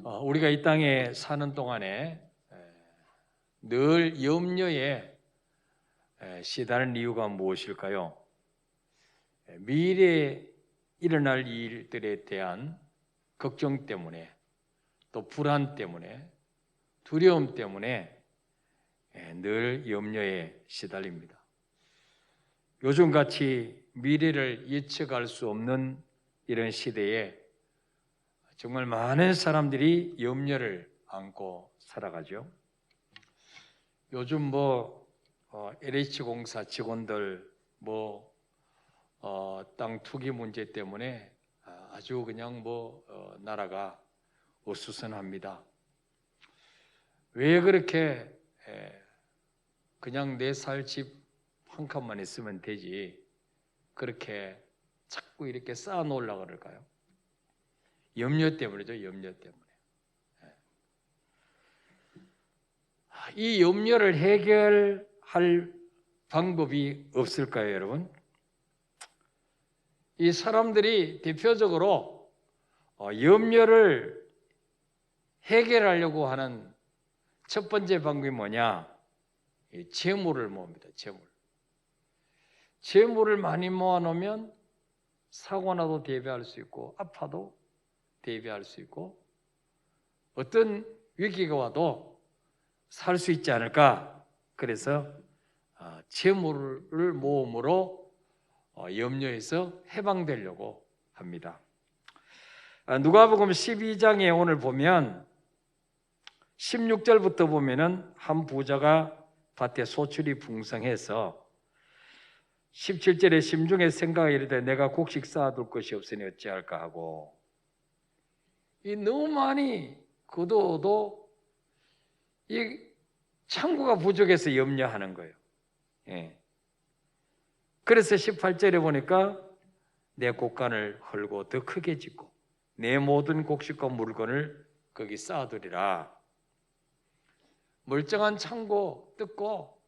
우리가 이 땅에 사는 동안에 늘 염려에 시달리는 이유가 무엇일까요? 미래에 일어날 일들에 대한 걱정 때문에, 또 불안 때문에, 두려움 때문에 늘 염려에 시달립니다. 요즘같이 미래를 예측할 수 없는 이런 시대에 정말 많은 사람들이 염려를 안고 살아가죠. 요즘 LH공사 직원들 땅 투기 문제 때문에 아주 그냥 나라가 어수선합니다. 왜 그렇게 그냥 내 살 집 한 칸만 있으면 되지 그렇게 자꾸 이렇게 쌓아 놓으려고 그럴까요? 염려 때문이죠. 염려 때문에. 이 염려를 해결할 방법이 없을까요, 여러분? 이 사람들이 대표적으로 염려를 해결하려고 하는 첫 번째 방법이 뭐냐? 재물을 모읍니다. 재물을 많이 모아놓으면 사고 나도 대비할 수 있고 아파도 대비할 수 있고 어떤 위기가 와도 살 수 있지 않을까? 그래서 재물을 모음으로 염려에서 해방되려고 합니다. 누가복음 12장에 오늘 보면 16절부터 보면은 한 부자가 밭에 소출이 풍성해서 17절에 심중에 생각이 이르되 내가 곡식 쌓아둘 것이 없으니 어찌할까 하고, 이 너무 많이 거둬도 이 창고가 부족해서 염려하는 거예요. 그래서 18절에 보니까 내 곡간을 헐고 더 크게 짓고 내 모든 곡식과 물건을 거기 쌓아두리라. 멀쩡한 창고 뜯고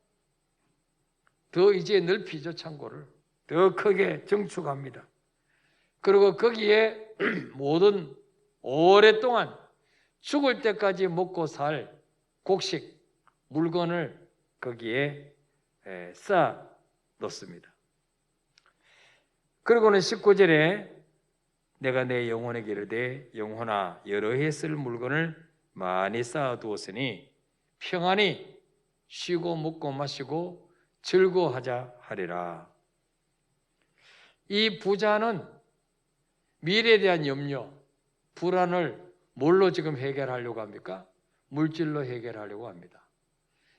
더 이제 넓히죠. 창고를 더 크게 증축합니다. 그리고 거기에 모든 오랫동안 죽을 때까지 먹고 살 곡식, 물건을 거기에 쌓아 놓습니다. 그리고는 19절에 내가 내 영혼에게 이르되 영혼아 여러 해 쓸 물건을 많이 쌓아 두었으니 평안히 쉬고 먹고 마시고 즐거워하자 하리라. 이 부자는 미래에 대한 염려, 불안을 뭘로 지금 해결하려고 합니까? 물질로 해결하려고 합니다.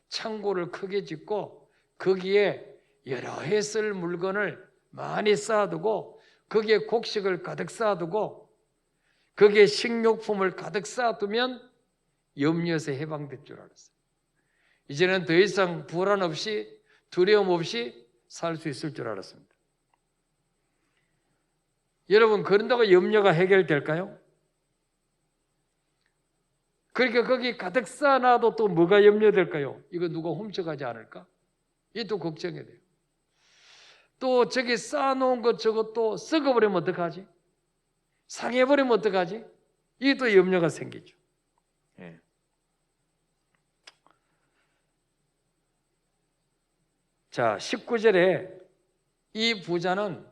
창고를 크게 짓고 거기에 여러 해 쓸 물건을 많이 쌓아두고 거기에 곡식을 가득 쌓아두고 거기에 식료품을 가득 쌓아두면 염려에서 해방될 줄 알았어요. 이제는 더 이상 불안 없이 두려움 없이 살 수 있을 줄 알았습니다. 여러분, 그런다고 염려가 해결될까요? 그러니까 거기 가득 쌓아놔도 또 뭐가 염려될까요? 이거 누가 훔쳐가지 않을까? 이게 또 걱정이 돼요. 또 저기 쌓아놓은 것 저것도 썩어버리면 어떡하지? 상해버리면 어떡하지? 이게 또 염려가 생기죠. 자, 19절에 이 부자는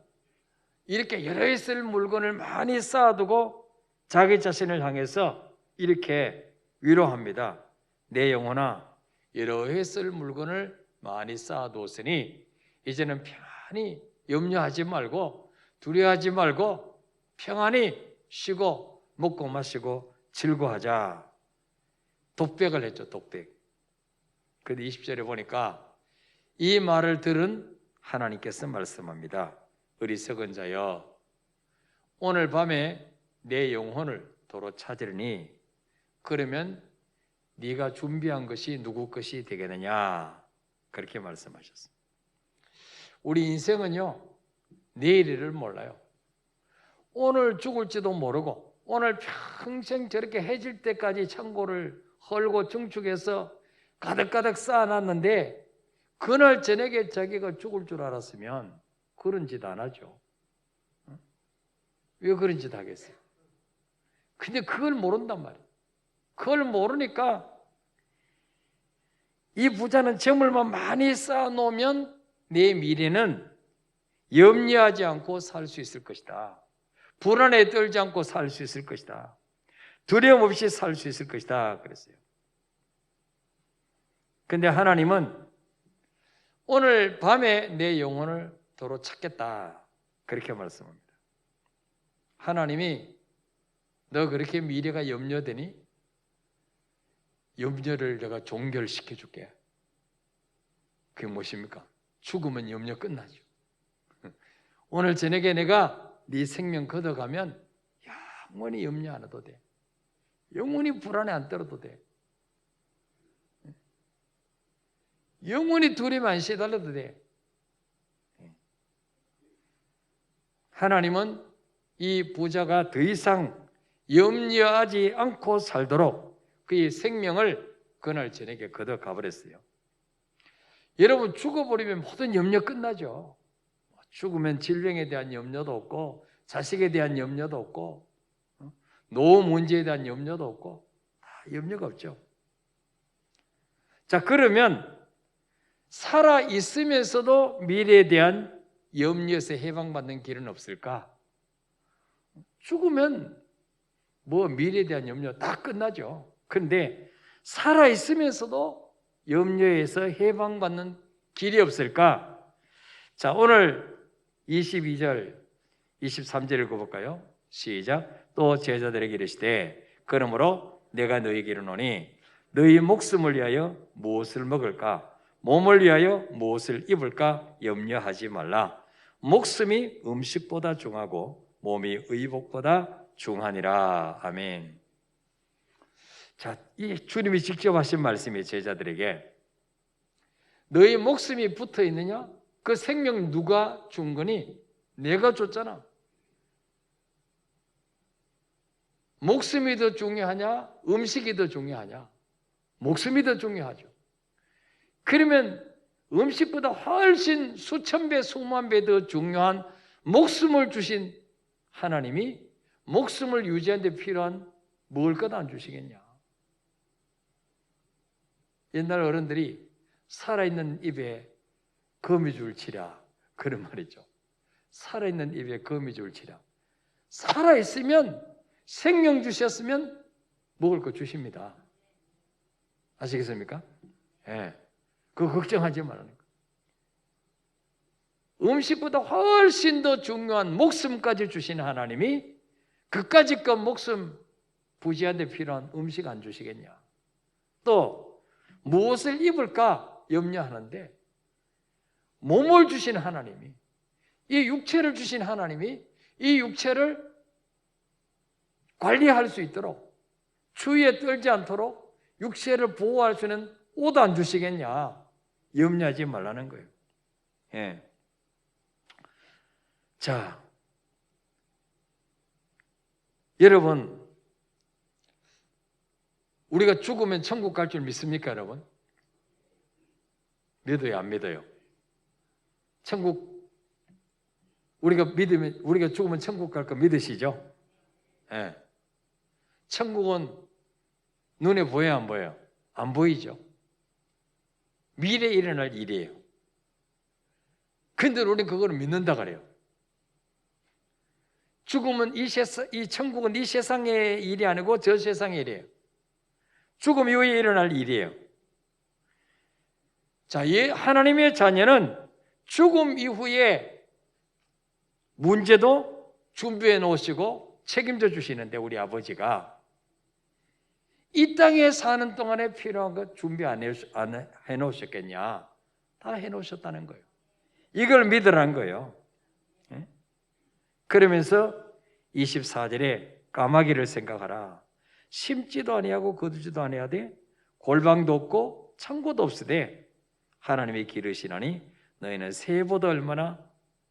이렇게 여러 해 쓸 물건을 많이 쌓아두고 자기 자신을 향해서 이렇게 위로합니다. 내 영혼아 여러 해 쓸 물건을 많이 쌓아두었으니 이제는 편안히 염려하지 말고 두려워하지 말고 평안히 쉬고 먹고 마시고 즐거워하자. 독백을 했죠. 독백. 그런데 20절에 보니까 이 말을 들은 하나님께서 말씀합니다. 어리석은 자여 오늘 밤에 내 영혼을 도로 찾으리니 그러면 네가 준비한 것이 누구 것이 되겠느냐, 그렇게 말씀하셨습니다. 우리 인생은요 내일을 몰라요. 오늘 죽을지도 모르고 오늘 평생 저렇게 해질 때까지 창고를 헐고 증축해서 가득가득 쌓아놨는데 그날 저녁에 자기가 죽을 줄 알았으면 그런 짓 안 하죠. 왜 그런 짓 하겠어요? 근데 그걸 모른단 말이에요. 그걸 모르니까 이 부자는 재물만 많이 쌓아놓으면 내 미래는 염려하지 않고 살 수 있을 것이다. 불안에 떨지 않고 살 수 있을 것이다. 두려움 없이 살 수 있을 것이다. 그랬어요. 근데 하나님은 오늘 밤에 내 영혼을 도로 찾겠다. 그렇게 말씀합니다. 하나님이 너 그렇게 미래가 염려되니? 염려를 내가 종결시켜 줄게. 그게 무엇입니까? 죽으면 염려 끝나죠. 오늘 저녁에 내가 네 생명 걷어가면 영원히 염려 안 해도 돼. 영원히 불안에 안 떨어도 돼. 영원히 두려움 안 시달려도 돼. 하나님은 이 부자가 더 이상 염려하지 않고 살도록 그의 생명을 그날 저녁에 걷어가 버렸어요. 여러분, 죽어버리면 모든 염려 끝나죠. 죽으면 질병에 대한 염려도 없고, 자식에 대한 염려도 없고, 노후 문제에 대한 염려도 없고, 다 염려가 없죠. 자, 그러면 살아 있으면서도 미래에 대한 염려에서 해방받는 길은 없을까? 죽으면 뭐 미래에 대한 염려 다 끝나죠. 그런데 살아 있으면서도 염려에서 해방받는 길이 없을까? 자, 오늘 22절, 23절 읽어볼까요? 시작. 또 제자들에게 이르시되 그러므로 내가 너희에게 이르노니 너희 목숨을 위하여 무엇을 먹을까? 몸을 위하여 무엇을 입을까? 염려하지 말라. 목숨이 음식보다 중하고 몸이 의복보다 중하니라. 아멘. 자, 이 주님이 직접 하신 말씀이 제자들에게 너희 목숨이 붙어 있느냐? 그 생명 누가 준 거니? 내가 줬잖아. 목숨이 더 중요하냐? 음식이 더 중요하냐? 목숨이 더 중요하죠. 그러면 음식보다 훨씬 수천 배, 수만 배 더 중요한 목숨을 주신 하나님이 목숨을 유지하는 데 필요한 먹을 것 안 주시겠냐? 옛날 어른들이 살아있는 입에 거미줄 치랴 그런 말이죠. 살아있는 입에 거미줄 치랴. 살아있으면 생명 주셨으면 먹을 거 주십니다. 아시겠습니까? 예. 그거 걱정하지 말라는 거예요. 음식보다 훨씬 더 중요한 목숨까지 주신 하나님이 그까짓 것 목숨 부지하는 데 필요한 음식 안 주시겠냐? 또 무엇을 입을까 염려하는데 몸을 주신 하나님이 이 육체를 주신 하나님이 이 육체를 관리할 수 있도록 추위에 떨지 않도록 육체를 보호할 수 있는 옷 안 주시겠냐? 염려하지 말라는 거예요. 예. 자, 여러분, 우리가 죽으면 천국 갈 줄 믿습니까, 여러분? 믿어요, 안 믿어요? 천국 우리가 죽으면 천국 갈 거 믿으시죠? 예. 천국은 눈에 보여요, 안 보여요? 안 보이죠. 미래에 일어날 일이에요. 근데 우리는 그걸 믿는다 그래요. 죽음은 이 천국은 이 세상의 일이 아니고 저 세상의 일이에요. 죽음 이후에 일어날 일이에요. 자, 하나님의 자녀는 죽음 이후에 문제도 준비해 놓으시고 책임져 주시는데 우리 아버지가 이 땅에 사는 동안에 필요한 것 준비 안 해놓으셨겠냐? 다 해놓으셨다는 거예요. 이걸 믿으라는 거예요. 그러면서 24절에 까마귀를 생각하라. 심지도 아니하고 거두지도 아니하되 골방도 없고 창고도 없으되 하나님이 기르시나니 너희는 새보다 얼마나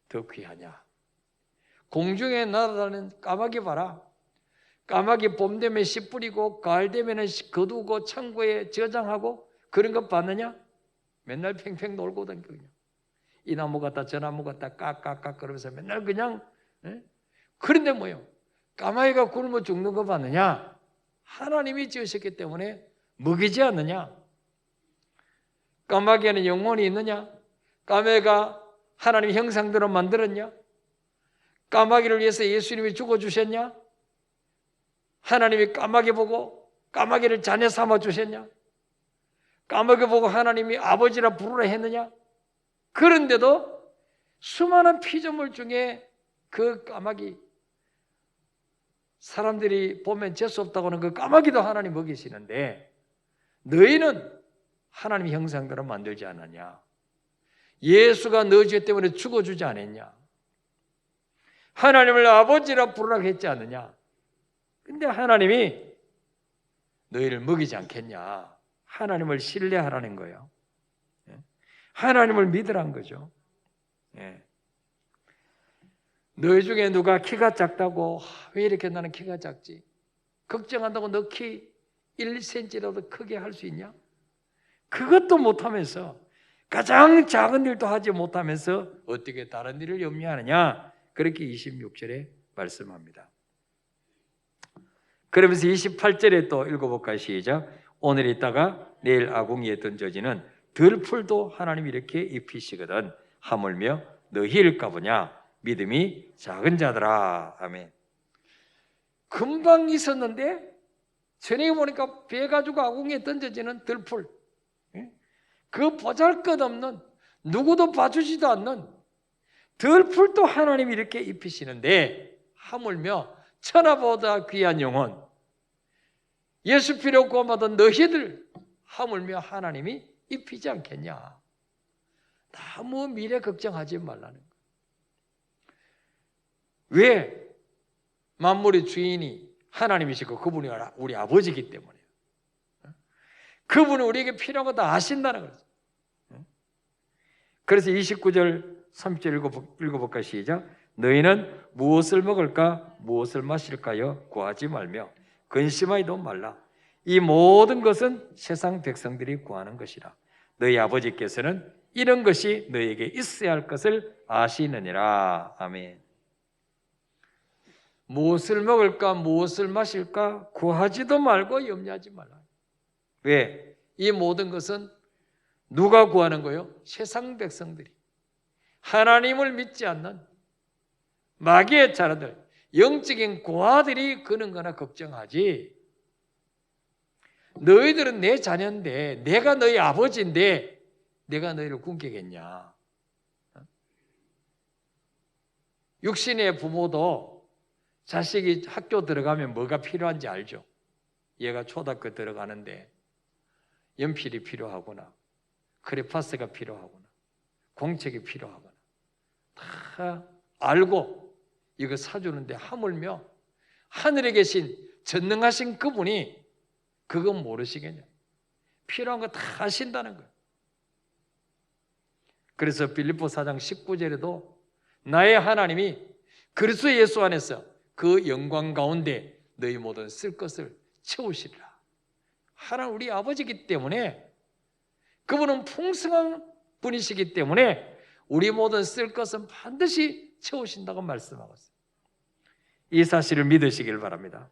더 귀하냐. 공중에 날아다니는 까마귀 봐라. 까마귀 봄 되면 씨 뿌리고 가을 되면 거두고 창고에 저장하고 그런 것 봤느냐? 맨날 팽팽 놀고 다니거든요. 이 나무 갔다 저 나무 갔다 깍깍깍 그러면서 맨날 그냥 그런데 뭐요? 까마귀가 굶어 죽는 거 봤느냐? 하나님이 지으셨기 때문에 먹이지 않느냐? 까마귀에는 영혼이 있느냐? 까마귀가 하나님의 형상대로 만들었냐? 까마귀를 위해서 예수님이 죽어주셨냐? 하나님이 까마귀 보고 까마귀를 자녀 삼아 주셨냐? 까마귀 보고 하나님이 아버지라 부르라 했느냐? 그런데도 수많은 피조물 중에 그 까마귀, 사람들이 보면 재수 없다고 하는 그 까마귀도 하나님 먹이시는데 너희는 하나님의 형상대로 만들지 않았냐? 예수가 너 죄 때문에 죽어주지 않았냐? 하나님을 아버지라 부르라고 했지 않느냐? 근데 하나님이 너희를 먹이지 않겠냐? 하나님을 신뢰하라는 거예요. 하나님을 믿으라는 거죠. 너희 중에 누가 키가 작다고 왜 이렇게 나는 키가 작지? 걱정한다고 너 키 1cm라도 크게 할 수 있냐? 그것도 못하면서 가장 작은 일도 하지 못하면서 어떻게 다른 일을 염려하느냐? 그렇게 26절에 말씀합니다. 그러면서 28절에 또 읽어볼까요? 시작. 오늘 있다가 내일 아궁이에 던져지는 들풀도 하나님이 이렇게 입히시거든 하물며 너희일까 보냐? 믿음이 작은 자들아. 아멘. 금방 있었는데 저녁에 보니까 배 가지고 아궁이에 던져지는 들풀, 그 보잘것없는 누구도 봐주지도 않는 들풀도 하나님이 이렇게 입히시는데 하물며 천하보다 귀한 영혼 예수 피로 구원받은 너희들 하물며 하나님이 입히지 않겠냐? 너무 미래 걱정하지 말라는 거예요. 왜? 만물의 주인이 하나님이시고 그분이 우리 아버지이기 때문에 그분이 우리에게 필요한 거 다 아신다는 거죠. 그래서 29절 30절 읽어볼까? 시작. 너희는 무엇을 먹을까 무엇을 마실까요? 구하지 말며 근심하지도 말라. 이 모든 것은 세상 백성들이 구하는 것이라. 너희 아버지께서는 이런 것이 너희에게 있어야 할 것을 아시느니라. 아멘. 무엇을 먹을까 무엇을 마실까 구하지도 말고 염려하지 말라. 왜? 이 모든 것은 누가 구하는 거예요? 세상 백성들이. 하나님을 믿지 않는 마귀의 자녀들, 영적인 고아들이 그런 거나 걱정하지. 너희들은 내 자녀인데 내가 너희 아버지인데 내가 너희를 굶기겠냐? 육신의 부모도 자식이 학교 들어가면 뭐가 필요한지 알죠? 얘가 초등학교 들어가는데 연필이 필요하구나, 크레파스가 필요하구나, 공책이 필요하구나 다 알고 이거 사주는데 하물며 하늘에 계신 전능하신 그분이 그건 모르시겠냐? 필요한 거 다 아신다는 거예요. 그래서 빌립보 4장 19절에도 나의 하나님이 그리스도 예수 안에서 그 영광 가운데 너희 모든 쓸 것을 채우시리라. 하나님 우리 아버지이기 때문에 그분은 풍성한 분이시기 때문에 우리 모든 쓸 것은 반드시 채우신다고 말씀하고 있어요. 이 사실을 믿으시길 바랍니다.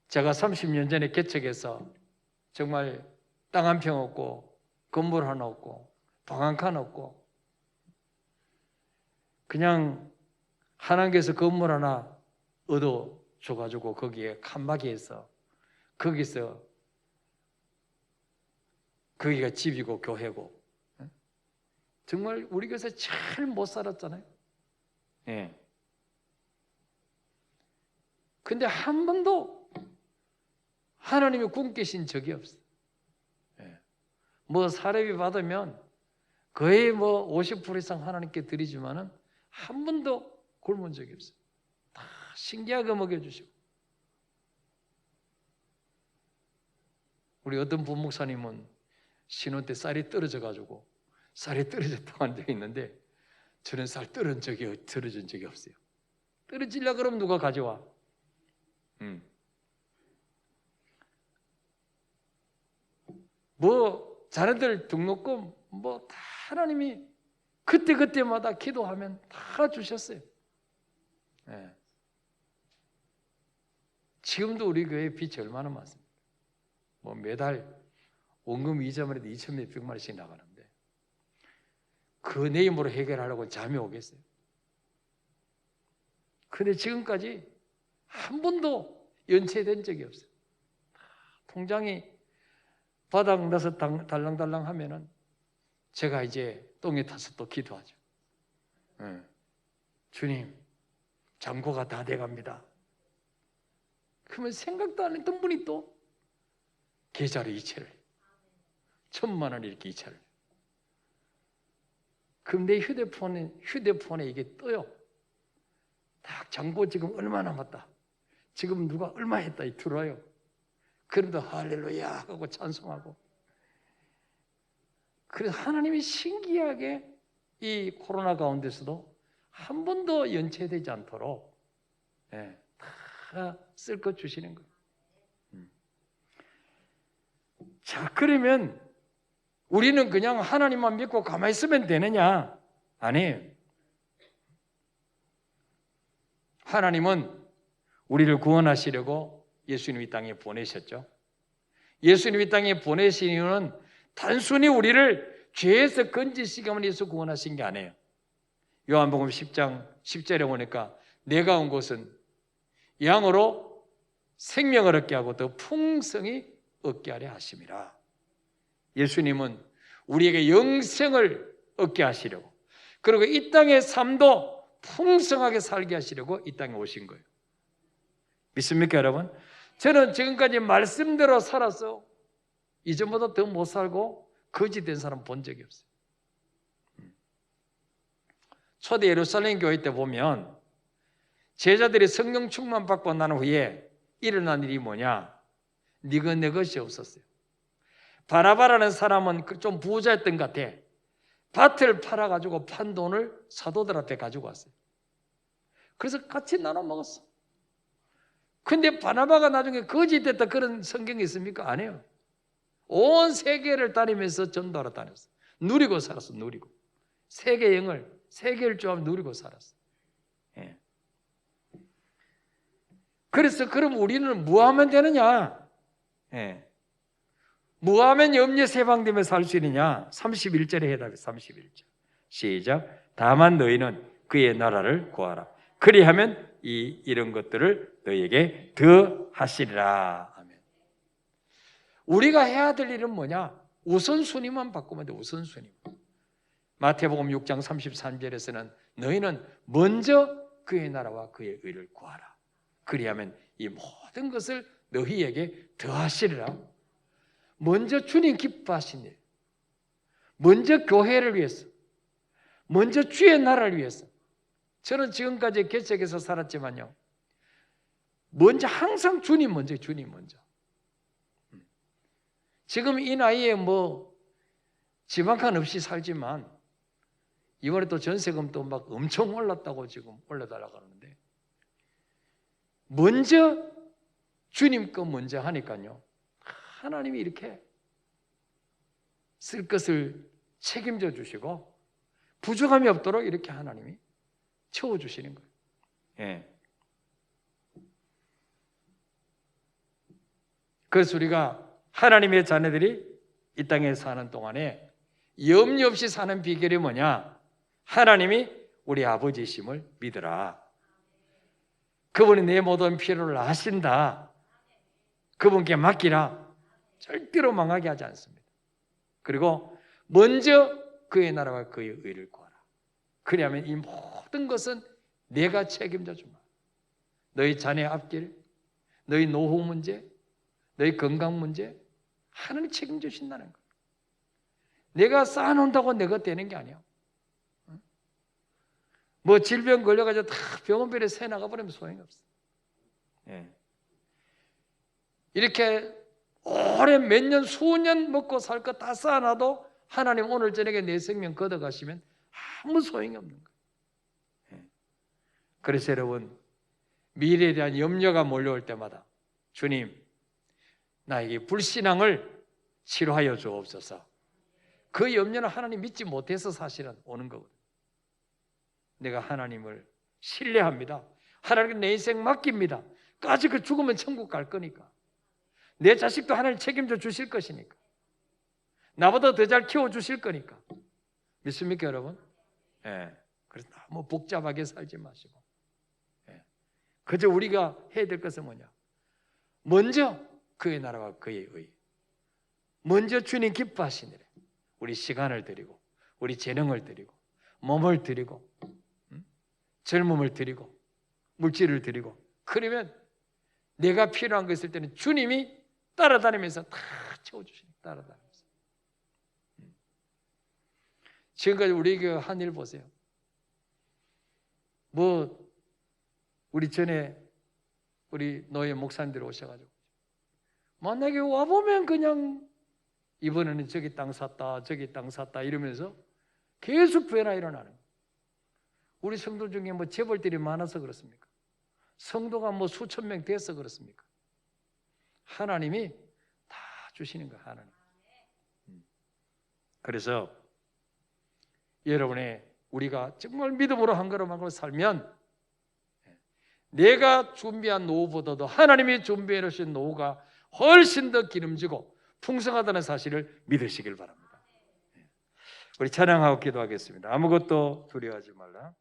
제가 30년 전에 개척해서 정말 땅 한 평 없고 건물 하나 없고 방 한 칸 없고 그냥 하나님께서 건물 하나 얻어줘가지고 거기에 칸막이해서 거기가 집이고 교회고 정말 우리 교회에서 제일 못 살았잖아요. 근데 한 번도 하나님이 굶기신 적이 없어요. 뭐 사례비 받으면 거의 뭐 50% 이상 하나님께 드리지만은 한 번도 굶은 적이 없어요. 다 신기하게 먹여주시고. 우리 어떤 부목사님은 신혼 때 쌀이 떨어져가지고 쌀이 떨어졌다고 한 적이 있는데 저는 쌀 떨어진 적이 없어요. 떨어지려고 그러면 누가 가져와? 뭐 자녀들 등록금 뭐 다 하나님이 그때마다 기도하면 다 주셨어요. 지금도 우리 교회에 빚이 얼마나 많습니까? 뭐 매달 원금 이자만 해도 2천 몇백만 원씩 나가는데 그 내 힘으로 해결하려고 잠이 오겠어요? 근데 지금까지 한 번도 연체된 적이 없어요. 통장이 바닥 나서 달랑달랑 하면은 제가 이제 똥에 타서 또 기도하죠. 주님, 잔고가 다 돼갑니다. 그러면 생각도 안 했던 분이 또 계좌로 이체를 1,000만 원 이렇게 이체를. 그럼 내 휴대폰에 이게 떠요. 딱 잔고 지금 얼마 남았다. 지금 누가 얼마 했다 이 들어요. 그럼도 할렐루야 하고 찬송하고. 그래서 하나님이 신기하게 이 코로나 가운데서도 한 번도 연체되지 않도록 다 쓸 것 주시는 거예요. 자, 그러면 우리는 그냥 하나님만 믿고 가만히 있으면 되느냐? 아니에요. 하나님은 우리를 구원하시려고 예수님 이 땅에 보내셨죠. 예수님 이 땅에 보내신 이유는 단순히 우리를 죄에서 건지시기 위해서 구원하신 게 아니에요. 요한복음 10장 10절에 보니까 내가 온 것은 양으로 생명을 얻게 하고 더 풍성히 얻게 하려 하심이라. 예수님은 우리에게 영생을 얻게 하시려고, 그리고 이 땅의 삶도 풍성하게 살게 하시려고 이 땅에 오신 거예요. 믿습니까, 여러분? 저는 지금까지 말씀대로 살아서 이전보다 더 못 살고 거짓된 사람 본 적이 없어요. 초대 예루살렘 교회 때 보면 제자들이 성령 충만 받고 난 후에 일어난 일이 뭐냐? 네거 내 것이 없었어요. 바나바라는 사람은 좀 부자였던 것 같아. 밭을 팔아가지고 판 돈을 사도들 앞에 가지고 왔어요. 그래서 같이 나눠 먹었어. 근데 바나바가 나중에 거짓됐다 그런 성경이 있습니까? 아니에요. 온 세계를 다니면서 전도하러 다녔어. 누리고 살았어. 누리고. 세계 영을, 세계 일주하면 누리고 살았어. 예. 그래서 그럼 우리는 뭐 하면 되느냐? 예. 뭐 하면 염려세 방되며 살 수 있느냐? 31절에 해답이 31절. 시작. 다만 너희는 그의 나라를 구하라. 그리하면 이런 것들을 너희에게 더 하시리라. 아멘. 우리가 해야 될 일은 뭐냐? 우선순위만 바꾸면 돼. 우선순위. 마태복음 6장 33절에서는 너희는 먼저 그의 나라와 그의 의를 구하라. 그리하면 이 모든 것을 너희에게 더하시리라. 먼저 주님 기뻐하신 일, 먼저 교회를 위해서, 먼저 주의 나라를 위해서. 저는 지금까지 개척해서 살았지만요, 먼저 항상 주님 먼저, 주님 먼저. 지금 이 나이에 뭐 지방간 없이 살지만 이번에 또 전세금 또 막 엄청 올랐다고 지금 올려달라고 하는데, 먼저 주님 거 먼저 하니까요, 하나님이 이렇게 쓸 것을 책임져 주시고 부족함이 없도록 이렇게 하나님이 채워주시는 거예요. 예. 그래서 우리가 하나님의 자녀들이 이 땅에 사는 동안에 염려 없이 사는 비결이 뭐냐? 하나님이 우리 아버지심을 믿으라. 그분이 내 모든 필요를 아신다. 그분께 맡기라. 절대로 망하게 하지 않습니다. 그리고 먼저 그의 나라와 그의 의를 구하라. 그리하면 이 모든 것은 내가 책임져 주마. 너희 자녀 앞길, 너희 노후 문제, 너희 건강 문제, 하나님이 책임져 주신다는 거예요. 내가 쌓아놓는다고 내가 되는 게 아니야. 뭐 질병 걸려가지고 다 병원비를 새 나가버리면 소용이 없어. 예. 이렇게 오래 몇 년, 수년 먹고 살 거 다 쌓아놔도 하나님 오늘 저녁에 내 생명 걷어가시면 아무 소용이 없는 거예요. 그래서 여러분, 미래에 대한 염려가 몰려올 때마다 주님, 나에게 불신앙을 치료하여 주옵소서. 그 염려는 하나님 믿지 못해서 사실은 오는 거거든요. 내가 하나님을 신뢰합니다. 하나님께 내 인생 맡깁니다. 그 죽으면 천국 갈 거니까. 내 자식도 하나님 책임져 주실 것이니까. 나보다 더 잘 키워주실 거니까. 믿습니까, 여러분? 예. 그래서 너무 복잡하게 살지 마시고. 예. 그저 우리가 해야 될 것은 뭐냐? 먼저 그의 나라와 그의 의. 먼저 주님 기뻐하시는 일. 우리 시간을 드리고, 우리 재능을 드리고, 몸을 드리고, 젊음을 드리고, 물질을 드리고. 그러면 내가 필요한 거 있을 때는 주님이 따라다니면서 다 채워주시니 따라다니면서. 지금까지 우리 교회 한 일 보세요. 우리 전에 우리 노예 목사님들이 오셔가지고 만약에 와보면 그냥 이번에는 저기 땅 샀다 저기 땅 샀다 이러면서 계속 변화 일어나는 거예요. 우리 성도 중에 재벌들이 많아서 그렇습니까? 성도가 수천 명 돼서 그렇습니까? 하나님이 다 주시는 거예요. 하나님. 그래서 여러분의 우리가 정말 믿음으로 한 걸음만 살면 내가 준비한 노후보다도 하나님이 준비해 놓으신 노후가 훨씬 더 기름지고 풍성하다는 사실을 믿으시길 바랍니다. 우리 찬양하고 기도하겠습니다. 아무것도 두려워하지 말라.